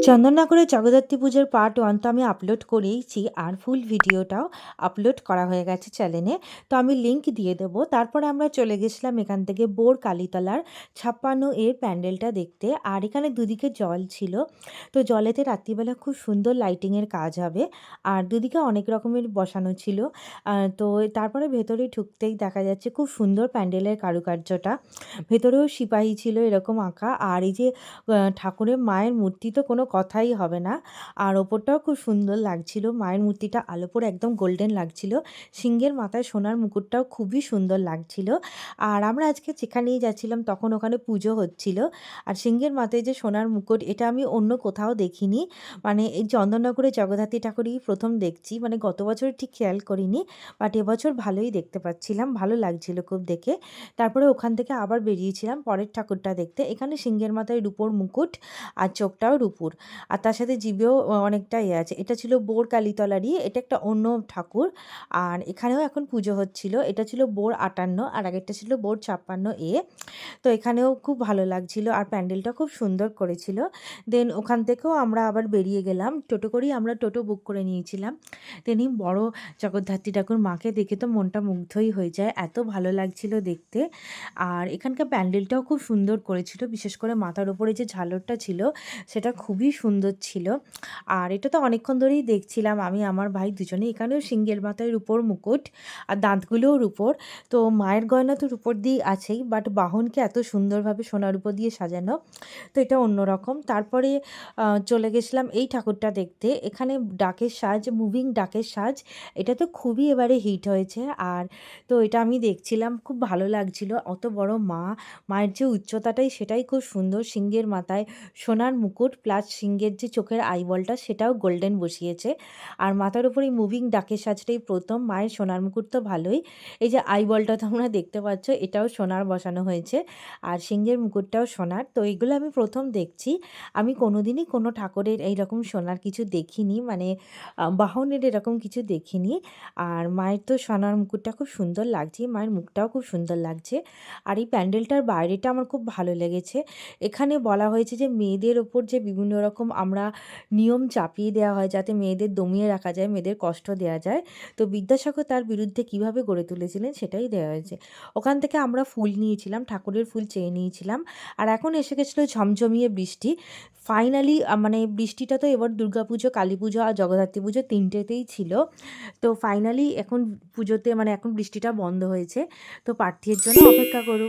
চন্দননগরের জগদ্ধাত্রী পুজোর পার্ট 1 তো আমি আপলোড করেইছি, আর ফুল ভিডিওটাও আপলোড করা হয়ে গেছে চ্যানেলে। তো আমি লিংক দিয়ে দেবো। তারপরে আমরা চলে গেছিলাম এখান থেকে বোর কালীতলার 56 এর প্যান্ডেলটা দেখতে। আর এখানে দুদিকে জল ছিল। তো জলেতে রাত্রিবেলা খুব সুন্দর লাইটিংয়ের কাজ হবে। আর দুদিকে অনেক রকমের বসানো ছিল। তো তারপরে ভেতরে ঢুকতেই দেখা যাচ্ছে খুব সুন্দর প্যান্ডেলের কারুকার্যটা। ভেতরেও সিপাহী ছিল এরকম আঁকা। আর এই যে ঠাকুরের মায়ের মূর্তি তো কোনো কথাই হবে না। আর ওপরটাও খুব সুন্দর লাগছিল। মায়ের মূর্তিটা আলো পড়ে একদম গোল্ডেন লাগছিল। সিংহের মাথায় সোনার মুকুটটাও খুবই সুন্দর লাগছিল। আর আমরা আজকে যেখানেই যাচ্ছিলাম তখন ওখানে পুজো হচ্ছিল। আর সিংহের মাথায় যে সোনার মুকুট, এটা আমি অন্য কোথাও দেখিনি। মানে এই চন্দননগরে জগদ্ধাত্রী ঠাকুরই প্রথম দেখছি। মানে গত বছর ঠিক খেয়াল করিনি। বাট এবছর ভালোই দেখতে পাচ্ছিলাম। ভালো লাগছিল খুব দেখে। তারপরে ওখান থেকে আবার বেরিয়েছিলাম পরের ঠাকুরটা দেখতে। এখানে সিংহের মাথায় রূপোর মুকুট আর চোখটাও রূপোর। আর তার সাথে জিভেও অনেকটা আছে। এটা ছিল বোর কালীতলারই। এটা একটা অন্য ঠাকুর। আর এখানেও এখন পুজো হচ্ছিল। এটা ছিল বোর 58 আর আগেরটা ছিল বোর 56 তো এখানেও খুব ভালো লাগছিল। আর প্যান্ডেলটা খুব সুন্দর করেছিল। দেন ওখান থেকেও আমরা আবার বেরিয়ে গেলাম। টোটো করেই আমরা টোটো বুক করে নিয়েছিলাম। তেমনি বড় জগদ্ধাত্রী ঠাকুর মাকে দেখে তো মনটা মুগ্ধই হয়ে যায়। এত ভালো লাগছিল দেখতে। আর এখানকার প্যান্ডেলটাও খুব সুন্দর করেছিল। বিশেষ করে মাথার উপরে যে ঝালরটা ছিল সেটা খুবই সুন্দর ছিল। আর এটা তো অনেকক্ষণ ধরেই দেখছিলাম আমি আমার ভাই দুজনেই। এখানেও সিংহের মাথায় রূপোর মুকুট আর দাঁতগুলোও রূপোর। তো মায়ের গয়না তো রূপোর দিয়েই আছেই, বাট বাহনকে এত সুন্দরভাবে সোনার রূপো দিয়ে সাজানো, তো এটা অন্যরকম। তারপরে চলে গেছিলাম এই ঠাকুরটা দেখতে। এখানে ডাকের সাজ, মুভিং ডাকের সাজ, এটা তো খুবই এবারে হিট হয়েছে। আর তো এটা আমি দেখছিলাম, খুব ভালো লাগছিল। অত বড় মা, মায়ের যে উচ্চতাটাই সেটাই খুব সুন্দর। সিংহের মাথায় সোনার মুকুট প্লাস সিংহের যে চোখের আইবলটা সেটাও গোল্ডেন বসিয়েছে। আর মাথার উপর এই মুভিং ডাকের সাজটাই প্রথম। মায়ের সোনার মুকুট তো ভালোই, এই যে আইবলটা তোমরা দেখতে পাচ্ছ এটাও সোনার বসানো হয়েছে। আর সিংহের মুকুটটাও সোনার। তো এইগুলো আমি প্রথম দেখছি। আমি কোনোদিনই কোনো ঠাকুরের এইরকম সোনার কিছু দেখিনি, মানে বাহনের এরকম কিছু দেখিনি। আর মায়ের তো সোনার মুকুটটা খুব সুন্দর লাগছে, মায়ের মুখটাও খুব সুন্দর লাগছে। আর এই প্যান্ডেলটার বাইরেটা আমার খুব ভালো লেগেছে। এখানে বলা হয়েছে যে মেয়েদের ওপর যে বিভিন্ন রকম আমরা নিয়ম চাপিয়ে দেওয়া হয় যাতে মেয়েদের দমিয়ে রাখা যায়, মেয়েদের কষ্ট দেওয়া যায়। তো বিদ্যাসাগর তার বিরুদ্ধে কিভাবে গড়ে তুলেছিলেন সেটাই দেওয়া হয়েছে। ওখান থেকে আমরা ফুল নিয়েছিলাম, ঠাকুরের ফুল চেয়ে নিয়েছিলাম। আর এখন এসে গেছিলো ঝমঝমিয়ে বৃষ্টি। ফাইনালি মানে বৃষ্টিটা তো এবার দুর্গাপুজো, কালী পুজো আর জগদ্ধাত্রী পুজো তিনটেতেই ছিল। তো ফাইনালি এখন পুজোতে মানে এখন বৃষ্টিটা বন্ধ হয়েছে। তো প্রার্থীর জন্য অপেক্ষা করুন।